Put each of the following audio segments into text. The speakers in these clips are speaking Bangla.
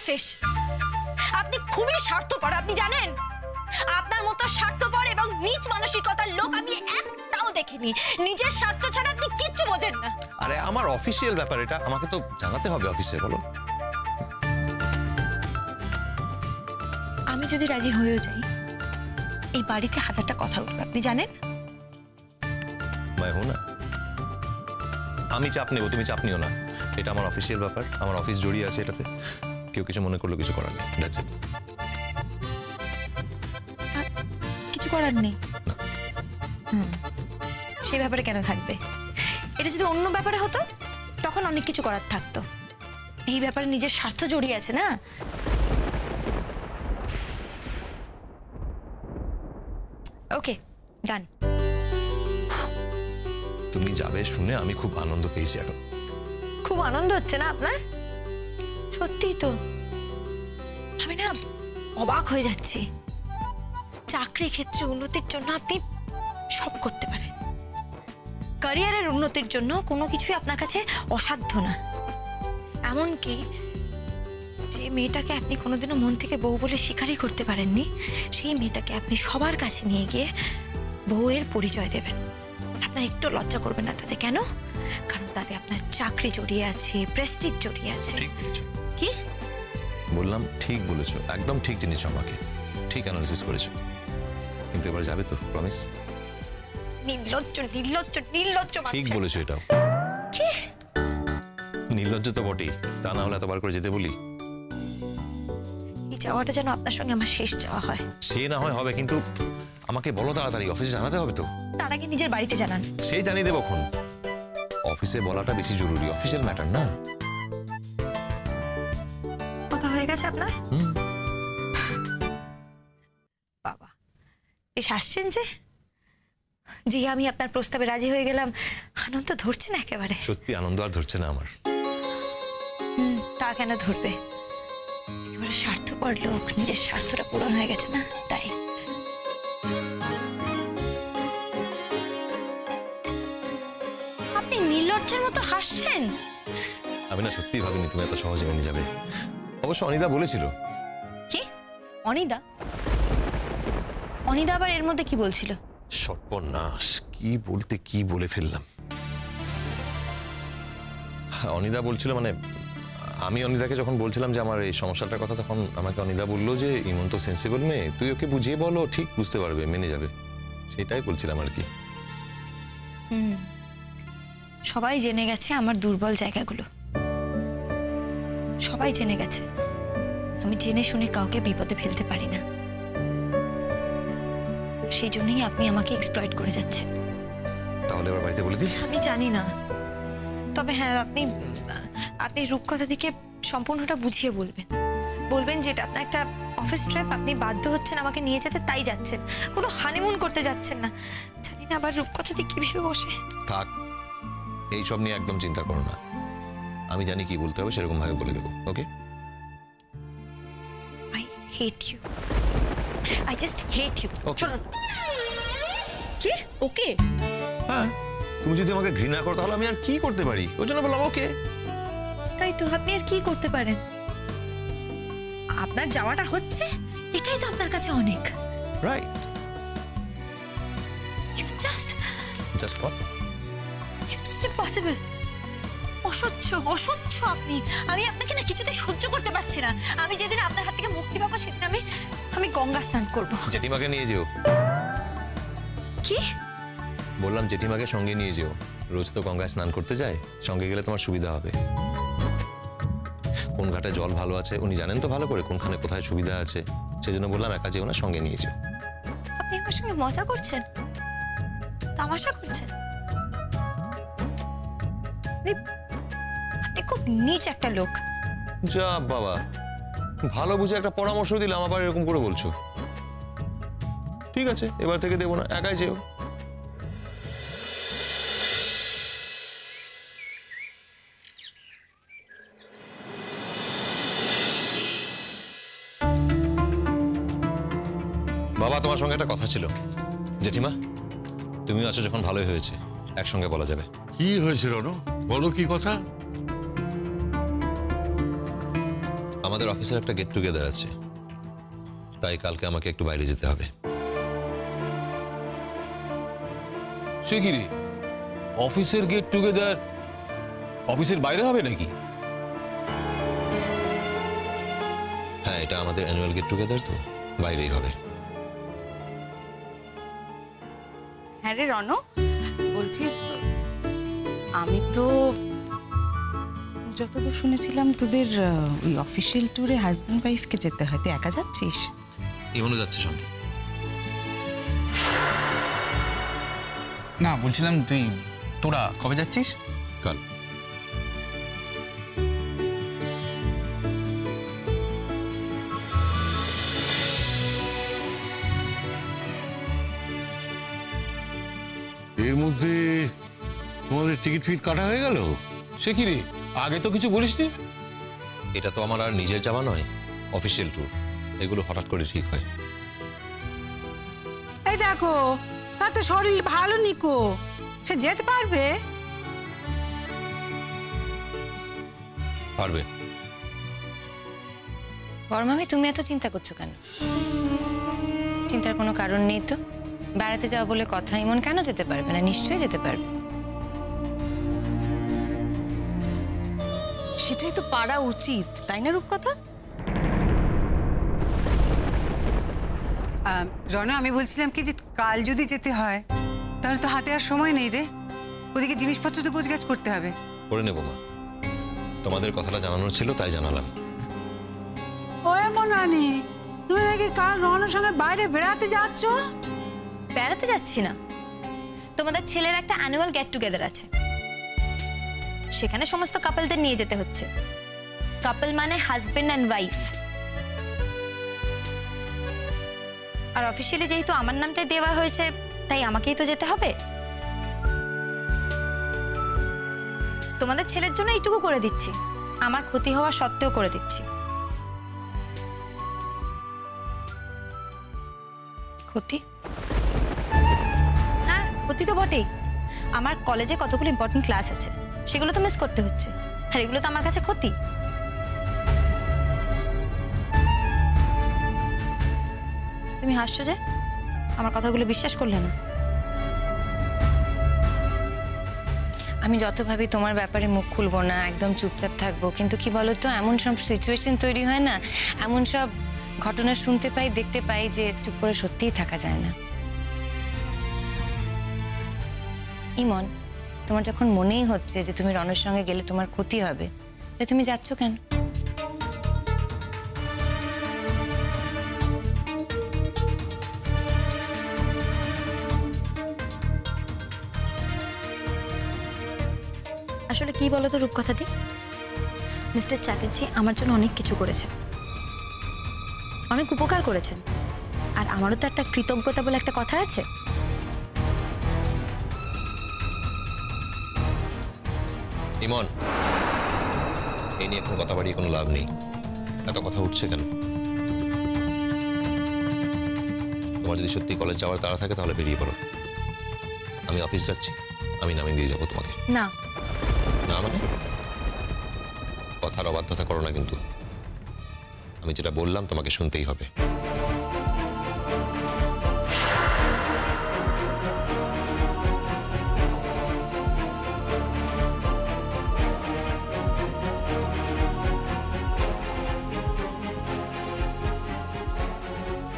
সেলফিশ, আপনি খুবই স্বার্থপর। আপনি জানেন আপনার মতো স্বার্থপর এবং নীচ মানসিকতার লোক আমি একটাও দেখিনি। নিজের স্বার্থ ছাড়া আপনি কিচ্ছু বোঝেন না। আরে আমার অফিসিয়াল ব্যাপার, এটা আমাকে তো জানাতে হবে অফিসে। বলো। আমি যদি রাজি হয়েও যাই এই বাড়িতে 1000টা কথা উঠবে, আপনি জানেন। না, আমি চাপ নেবো, তুমি চাপ নিও না। এটা আমার অফিসিয়াল ব্যাপার, আমার অফিস জড়িয়ে আছে এটাতে। কেউ কিছু মনে করলো কিছু করার নেই। That's it. কিছু করার নেই? সেই ব্যাপারে কেন থাকবে? এটা যদি অন্য ব্যাপারে হতো তখন অনেক কিছু করার থাকতো। এই ব্যাপারে নিজের স্বার্থ জড়িয়ে আছে না। ওকে, ডান। তুমি যাবে শুনে আমি খুব আনন্দ পেয়েছি। এখন খুব আনন্দ হচ্ছে না আপনার? সত্যি তো আমি না অবাক হয়ে যাচ্ছি। চাকরি ক্ষেত্রে উন্নতির জন্য আপনি সব করতে পারেন, ক্যারিয়ারের উন্নতির জন্য কোনো কিছুই আপনার কাছে অসাধ্য না। এমনকি যে মেয়েটাকে আপনি কোনোদিনও মন থেকে বউ বলে স্বীকারই করতে পারেননি, সেই মেয়েটাকে আপনি সবার কাছে নিয়ে গিয়ে বউয়ের পরিচয় দেবেন। আপনার একটু লজ্জা করবেন না তাতে। কেন? কারণ তাতে আপনার চাকরি জড়িয়ে আছে, প্রেস্টিজ জড়িয়ে আছে। কি বললাম? ঠিক বলেছো, একদম ঠিক জিনিস, আমাকে ঠিক অ্যানালিসিস করেছো। কিন্তু এবার যাবে তো? প্রমিস? নির্লজ্জ নির্লজ্জ নির্লজ্জ। ঠিক বলেছো এটাও। কি নির্লজ্জ তো বটেই, তা না হলে এতবার করে যেতে বলি। এই যাওয়াটা যেন আপনার সঙ্গে আমার শেষ যাওয়া হয়। সে না হয় হবে, কিন্তু আমাকে বলো তাড়াতাড়ি, অফিসে জানাতে হবে তো। তার আগে নিজের বাড়িতে জানান। সেই জানিয়ে দেবো খন। অফিসে বলাটা বেশি জরুরি, অফিসিয়াল ম্যাটার না। কথা হয়ে গেছে আপনার? বাবা, বেশ হাসছেন যে আমি আপনার প্রস্তাবে রাজি হয়ে গেলাম। আনন্দ ধরছে না একেবারে? সত্যি আনন্দ আর ধরছে না আমার। তা কেন ধরবে? একেবারে স্বার্থপর লোক, নিজের স্বার্থটা পূরণ হয়ে গেছে না, তাই। আপনি নির্লজ্জের মতো হাসছেন। আমি না সত্যি ভাবিনি তুমি এত সহজে মেনে যাবে। অবশ্য অনিদা বলেছিল। কি? অনিদা? অনিদা আবার এর মধ্যে কি বলছিল? সর্বনাশ, কি বলতে কি বলে ফেললাম। অনিদা বলছিল, মানে আমি অনিদাকে যখন বলছিলাম যে আমার এই সমস্যাটার কথা, তখন আমাকে অনিদা বললো যে ইমন তো সেন্সিবল মেয়ে, তুই ওকে বুঝিয়ে বলো, ঠিক বুঝতে পারবে, মেনে যাবে। সেটাই বলছিলাম আর কি। সবাই জেনে গেছে আমার দুর্বল জায়গাগুলো, সবাই জেনে গেছে। আমি জেনে শুনে কাউকে বিপদে ফেলতে পারি না, সেই জন্যই আপনি আমাকে এক্সপ্লয়েট করে যাচ্ছেন। তাহলে এবার বাড়িতে বলে দিই? আমি জানি না, তবে হ্যাঁ, আপনি রূপকথা দিকে সম্পূর্ণটা বুঝিয়ে বলবেন। বলবেন যে এটা আপনার একটা অফিস ট্রিপ, আপনি বাধ্য হচ্ছেন আমাকে নিয়ে যেতে, তাই যাচ্ছেন, কোনো হানিমুন করতে যাচ্ছেন না। জানি না আবার রূপকথা দিয়ে কি ভেবে বসে। থাক, এইসব নিয়ে একদম চিন্তা করো না। আমি জানি কি বলতে হবে, সেরকম ভাবে বলে দেবো। Okay? I hate you, I just hate you. চলুন। কি? ওকে? হ্যাঁ, তুমি যদি আমাকে ঘৃণা করো তাহলে আমি আর কি করতে পারি? ওই জন্য বললাম ওকে। তাই তো, আপনি আর কি করতে পারেন? আপনার যাওয়াটা হচ্ছে, এটাই তো আপনার কাছে অনেক। Right. You just what? You just impossible. অসহ্য, অসহ্য আপনি। আমি আপনাকে না কিছুতেই সহ্য করতে পারছি না। আমি যেদিন আপনার হাত থেকে মুক্তি পাবো সেদিন আমি গঙ্গা স্নান করব। জেঠিমাকে নিয়ে যেও। কি বললাম? জেঠিমাকে সঙ্গে নিয়ে যেও। রোজ তো গঙ্গায় স্নান করতে যায়, সঙ্গে গেলে তোমার সুবিধা হবে। কোন ঘাটে জল ভালো আছে উনি জানেন তো ভালো করে, কোনখানে কোথায় সুবিধা আছে। সেজন্য বললাম একা যেও না, সঙ্গে নিয়ে যেও। আপনি আমার সঙ্গে মজা করছেন, তামাশা করছেন? আপনি খুব নীচ একটা লোক। যা বাবা, ভালো বুঝে একটা পরামর্শ দিলাম, আবার এরকম করে বলছো। ঠিক আছে, এবার থেকে দেবো না, একাই যেও। বাবা, তোমার সঙ্গে একটা কথা ছিল। জেঠিমা, তুমিও আছো যখন ভালোই হয়েছে, একসঙ্গে বলা যাবে। কি হয়েছে রনো? বলো কি কথা? আমাদের অফিসের একটা গেট টুগেদার আছে, তাই কালকে আমাকে একটু বাইরে যেতে হবে। সে কি রে, অফিসের গেট টুগেদার অফিসের বাইরে হবে নাকি? হ্যাঁ, এটা আমাদের অ্যানুয়াল গেট টুগেদার, তো বাইরেই হবে। হ্যাঁ রে রণ, বলছি আমি তো যতদূর শুনেছিলাম তোদের ওই অফিসিয়াল ট্যুরে হাজব্যান্ড ওয়াইফকে যেতে হয়, তুই একা যাচ্ছিস? ইমনও যাচ্ছে সঙ্গে। না, বলছিলাম তোরা কবে যাচ্ছিস? কাল। এর মধ্যে তোমাদের টিকিট ফিট কাটা হয়ে গেল? সে কি রে, আগে তো কিছু বলিসনি। এটা তো আমার আর নিজের যাওয়া নয়, অফিসিয়াল ট্যুর। এগুলো হঠাৎ করে ঠিক হয়। এই দেখো, তার তো শরীর ভালো নিকো, সে যেতে পারবে? পারবে। বড়মামি, তুমি এত চিন্তা করছো কেন? চিন্তার কোনো কারণ নেই তো। বেড়াতে যাওয়া বলে কথা, ইমন কেন যেতে পারবে না? নিশ্চয়ই যেতে পারবে। সেটাই তো পারা উচিত, তাই না রূপকথা? রণ, আমি বলছিলাম কি যে কাল যদি যেতে হয় তাহলে তো হাতে আর সময় নেই রে, ওদিকে জিনিসপত্র তো গোছগাছ করতে হবে। করে নেবো মা, তোমাদের কথাটা জানানোর ছিল তাই জানালাম। ও এমন রানী, তুমি নাকি কাল রণের সঙ্গে বাইরে বেড়াতে যাচ্ছ? বেড়াতে যাচ্ছি না, তোমাদের ছেলের একটা অ্যানুয়াল গেট টুগেদার আছে, সেখানে সমস্ত কাপলদের নিয়ে যেতে হচ্ছে। কাপল মানে হাজবেন্ড অ্যান্ড ওয়াইফ। আর অফিসিয়ালি যেহেতু আমার নামটাই দেওয়া হয়েছে, তাই আমাকেই তো যেতে হবে। তোমাদের ছেলের জন্য এইটুকু করে দিচ্ছি, আমার ক্ষতি হওয়া সত্ত্বেও করে দিচ্ছি। ক্ষতি? হ্যাঁ, ক্ষতি তো বটেই। আমার কলেজে কতগুলো ইম্পর্টেন্ট ক্লাস আছে, সেগুলো তো মিস করতে হচ্ছে, আর এগুলো তো আমার কাছে ক্ষতি। তুমি হাসছো যে? আমার কথাগুলো বিশ্বাস করলে না? আমি যত ভাবি তোমার ব্যাপারে মুখ খুলবো না, একদম চুপচাপ থাকবো, কিন্তু কি বলতো, এমন সব সিচুয়েশন তৈরি হয় না, এমন সব ঘটনা শুনতে পাই, দেখতে পাই, যে চুপ করে সত্যিই থাকা যায় না। ইমন, তোমার যখন মনেই হচ্ছে যে তুমি রণের সঙ্গে গেলে তোমার ক্ষতি হবে, তাহলে তুমি যাচ্ছ কেন? আসলে কি বলো তো রূপকথা দি, মিস্টার চ্যাটার্জি আমার জন্য অনেক কিছু করেছেন, অনেক উপকার করেছেন, আর আমারও তো একটা কৃতজ্ঞতা বলে একটা কথা আছে। ইমন, এই নিয়ে এখন কথা বাড়িয়ে কোনো লাভ নেই। এত কথা উঠছে কেন? তোমার যদি সত্যি কলেজ যাওয়ার তাড়া থাকে তাহলে বেরিয়ে পড়ো। আমি অফিস যাচ্ছি, আমি নামিয়ে দিয়ে যাবো তোমাকে। না না মানে? কথার অবাধ্যতা করো না কিন্তু। আমি যেটা বললাম তোমাকে শুনতেই হবে।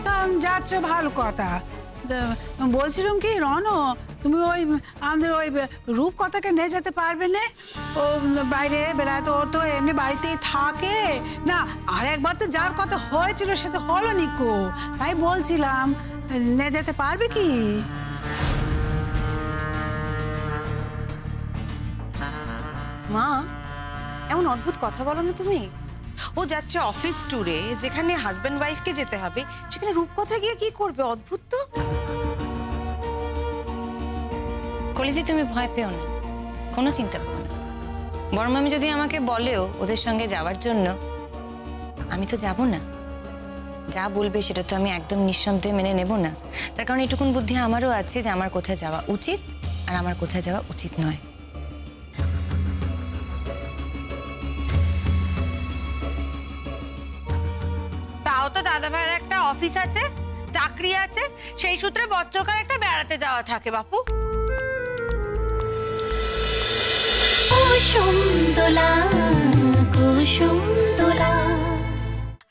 তা যাচ্ছ, ভালো কথা। বলছিলাম কি রণ, তুমি ওই আমাদের ওই রূপকথাকে নিয়ে যেতে পারবে না? ও বাইরে বেড়াতে, ও তো এমনি বাড়িতেই থাকে না। আর একবার তো যার কথা হয়েছিল সে তো হলো নিকো, তাই বলছিলাম নিয়ে যেতে পারবে কি? মা, এমন অদ্ভুত কথা বলো না তুমি। ও যাচ্ছে অফিস ট্যুরে, যেখানে হাজব্যান্ড ওয়াইফকে যেতে হবে, সেখানে রূপকথা গিয়ে কি করবে? অদ্ভুত তো। কলিদি, তুমি ভয় পেও না, কোনো চিন্তা করো না। বড়মামি যদি আমাকে বলেও ওদের সঙ্গে যাওয়ার জন্য, আমি তো যাব না। যা বলবে সেটা তো আমি একদম নিঃসন্দেহে মেনে নেব না। তার কারণ এটুকুন বুদ্ধি আমারও আছে যে আমার কোথায় যাওয়া উচিত আর আমার কোথায় যাওয়া উচিত নয়। তো দাদা ভাইয়ের একটা অফিস আছে, চাকরি আছে, সেই সূত্রে বচ্চকার একটা বেড়াতে যাওয়া থাকে বাপু। কুসুম দোলা।